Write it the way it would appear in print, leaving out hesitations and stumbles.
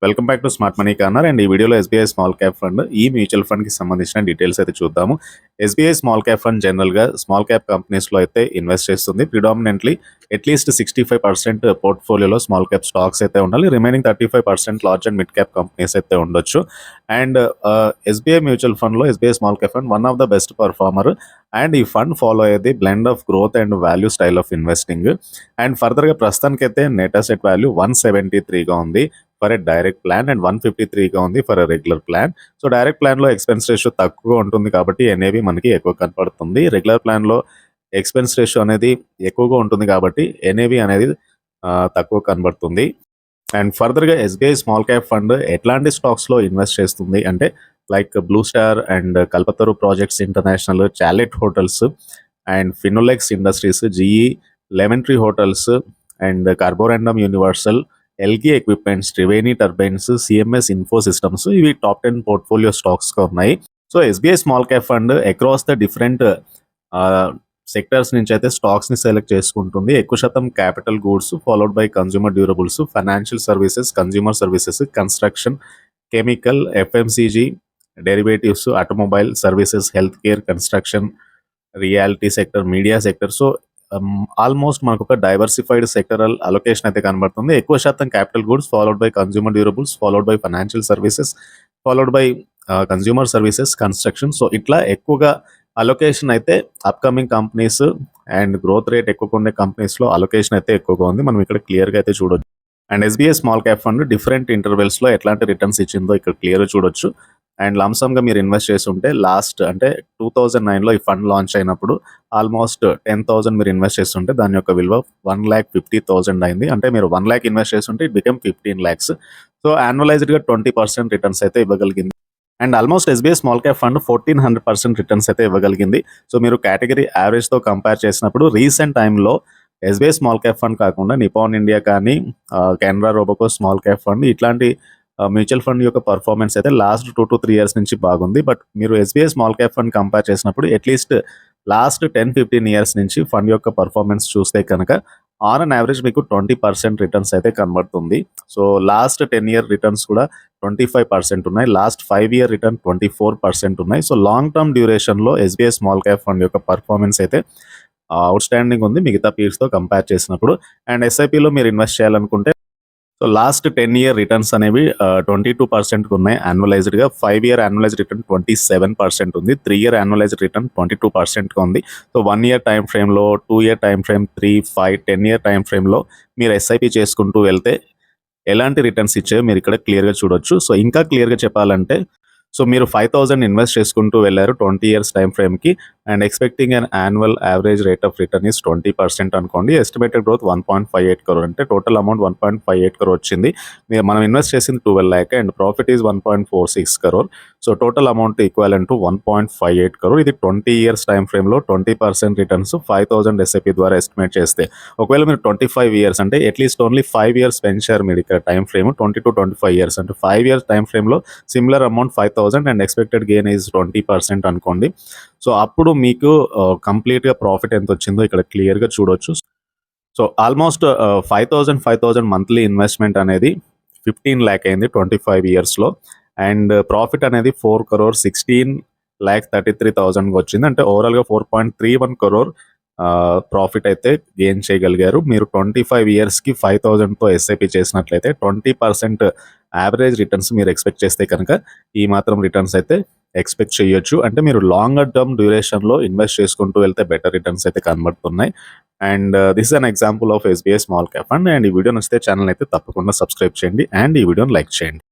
Welcome back to Smart Money Corner and ఈ వీడియోలో SBI small cap fund ఈ mutual fund కి సంబంధించిన డీటెయిల్స్ అయితే చూద్దాము. SBI small cap fund general గా స్మాల్ క్యాప్ కంపెనీస్ లో అయితే ఇన్వెస్ట్ చేస్తుంది. ప్రిడామినెంట్లీ అట్లీస్ట్ 65% పోర్ట్ఫోలియోలో స్మాల్ క్యాప్ స్టాక్స్ అయితే ఉండాలి. Remaining 35% large and mid cap companies అయితే ఉండొచ్చు. అండ్ ఎస్బీఐ మ్యూచువల్ ఫండ్ లో SBI small cap fund one of the best performer. And ఈ ఫండ్ ఫాలో అయ్యేది blend of growth and value style of investing. And further గా ప్రస్తుతానికైతే net asset value 173గా ఉంది for a direct plan and 153గా ఉంది for a regular plan. So direct plan లో expense ratio తక్కువ ఉంటుంది కాబట్టి ఎన్ఏవి మనకి ఎక్కువ కనపడుతుంది. రెగ్యులర్ ప్లాన్ లో ఎక్స్పెన్స్ రేషియో అనేది ఎక్కువగా ఉంటుంది కాబట్టి ఎన్ఏవి అనేది తక్కువ కనబడుతుంది. అండ్ ఫర్దర్ గా ఎస్బీఐ స్మాల్ క్యాప్ ఫండ్ ఎట్లాంటి స్టాక్స్ లో ఇన్వెస్ట్ చేస్తుంది అంటే like blue star and Kalpataru Projects International, Chalet Hotels and Finolex Industries, GE, Lemon Tree Hotels and Carborundum Universal, Elgi Equipments, Triveni Turbines, CMS Info Systems ఇవి top 10 portfolio stocks గా ఉన్నాయి. So SBI small cap fund across the different sectors నుంచి అయితే stocks ని select చేసుకుంటుంది. ఎక్కువ శాతం capital goods followed by consumer durables, financial services, consumer services, construction, chemical, FMCG, derivatives, automobile services, health care, construction, reality sector, media sector. So almost మనకు ఒక diversified sectoral allocation అయితే కనబడుతుంది. ఎక్కువ శాతం capital goods followed by consumer durables, followed by financial services, followed by consumer services, construction. So ఇట్లా ఎక్కువగా allocation అయితే upcoming companies and growth rate ఎక్కువగా ఉండే కంపెనీస్ లో అలొకేషన్ అయితే ఎక్కువగా ఉంది. మనం ఇక్కడ క్లియర్ గా అయితే చూడొచ్చు. And SBI small cap fund different intervals లో ఎట్లాంటి రిటర్న్స్ ఇచ్చిందో ఇక్కడ క్లియర్ చూడొచ్చు. అండ్ లంసమ్ గా మీరు ఇన్వెస్ట్ చేసి ఉంటే లాస్ట్ అంటే 2009లో ఈ ఫండ్ లాంచ్ అయినప్పుడు ఆల్మోస్ట్ 10,000 మీరు ఇన్వెస్ట్ చేస్తుంటే దాని యొక్క విలువ 1,50,000 అయింది. అంటే మీరు 1 lakh ఇన్వెస్ట్ చేస్తుంటే it become 15 lakhs. So annualised గా 20% రిటర్న్స్ అయితే ఇవ్వగలిగింది. And almost SBI small cap fund 1400% returns అయితే ఇవ్వగలిగింది. సో మీరు కేటగిరీ యావరేజ్ తో కంపేర్ చేసినప్పుడు రీసెంట్ టైంలో ఎస్బీఐ స్మాల్ క్యాప్ ఫండ్ కాకుండా నిపాన్ ఇండియా కానీ, Canara Robeco small cap fund ఇట్లాంటి మ్యూచువల్ ఫండ్ యొక్క పర్ఫార్మెన్స్ అయితే లాస్ట్ 2 to 3 years నుంచి బాగుంది. బట్ మీరు SBI small cap fund compare చేసినప్పుడు అట్లీస్ట్ లాస్ట్ 10-15 years నుంచి ఫండ్ యొక్క పర్ఫార్మెన్స్ చూస్తే కనుక ఆన్ అన్ యావరేజ్ మీకు 20% రిటర్న్స్ అయితే కనబడుతుంది. సో లాస్ట్ 10-year రిటర్న్స్ కూడా 25% ఉన్నాయి. లాస్ట్ 5-year రిటర్న్ 24% ఉన్నాయి. సో లాంగ్ టర్మ్ డ్యూరేషన్ లో ఎస్బీఐ స్మాల్ క్యాప్ ఫండ్ యొక్క పర్ఫార్మెన్స్ అయితే అవుట్ స్టాండింగ్ ఉంది మిగతా పీర్స్ తో కంపేర్ చేసినప్పుడు. అండ్ ఎస్ఐపిలో మీరు ఇన్వెస్ట్ చేయాలనుకుంటే సో లాస్ట్ 10-year రిటర్న్స్ అనేవి 22% ఉన్నాయి యాన్యువలైజ్డ్ గా. 5-year యాన్యువలైజ్డ్ రిటర్న్ 27% ఉంది. 3-year యాన్యువలైజ్డ్ రిటర్న్ 22% ఉంది. సో 1 year టైం ఫ్రేమ్ లో, 2 year time frame, 3, 5, 10-year time frame లో మీరు ఎస్ఐపి చేసుకుంటూ వెళ్తే ఎలాంటి రిటర్న్స్ ఇచ్చాయో మీరు ఇక్కడ క్లియర్ గా చూడొచ్చు. సో ఇంకా క్లియర్ గా చెప్పాలంటే సో మీరు 5,000 ఇన్వెస్ట్ చేసుకుంటూ వెళ్ళారు 20 years టైం ఫ్రేమ్ కి and expecting an annual average rate of return is 20% అనుకోండి. ఎస్టిమేటెడ్ గ్రోత్ 1.58 crore అంటే టోటల్ అమౌంట్ 1.58 crore వచ్చింది. మనం ఇన్వెస్ట్ చేసింది 12 lakh and profit is 1.46 crore. So total amount equal to 1.58 crore. ఇది 20 years time frame లో 20% returns 5,000 SIP ద్వారా estimate చేస్తే, ఒకవేళ మీరు 25 years అంటే అట్లీస్ట్ ఓన్లీ 5 years పెంచారు మీరు ఇక్కడ టైం ఫ్రేమ్ 20 to 25 years అంటే 5 years టైం ఫ్రేమ్ లో similar amount 5,000 and expected gain is 20% అనుకోండి. సో అప్పుడు మీకు కంప్లీట్ గా ప్రాఫిట్ ఎంత వచ్చిందో ఇక్కడ క్లియర్ గా చూడొచ్చు. సో ఆల్మోస్ట్ 5,000 మంత్లీ ఇన్వెస్ట్మెంట్ అనేది 15 lakh అయింది 25 years లో. అండ్ ప్రాఫిట్ అనేది 4,16,33,000 వచ్చింది. అంటే ఓవరాల్ గా 4.31 crore ప్రాఫిట్ అయితే గెయిన్ చేయగలిగారు. మీరు 25 years కి 5,000 తో ఎస్ఐపి చేసినట్లయితే 20% యావరేజ్ రిటర్న్స్ మీరు ఎక్స్పెక్ట్ చేస్తే కనుక ఈ మాత్రం రిటర్న్స్ అయితే ఎక్స్పెక్ట్ చేయొచ్చు. అంటే మీరు లాంగర్ టర్మ్ డ్యూరేషన్ లో ఇన్వెస్ట్ చేసుకుంటూ వెళ్తే బెటర్ రిటర్న్స్ అయితే కనబడుతున్నాయి. And this is an example of SBI small cap fund. And ఈ వీడియో నచ్చితే ఛానల్ అయితే తప్పకుండా సబ్స్క్రైబ్ చేయండి అండ్ ఈ వీడియోని లైక్ చేయండి.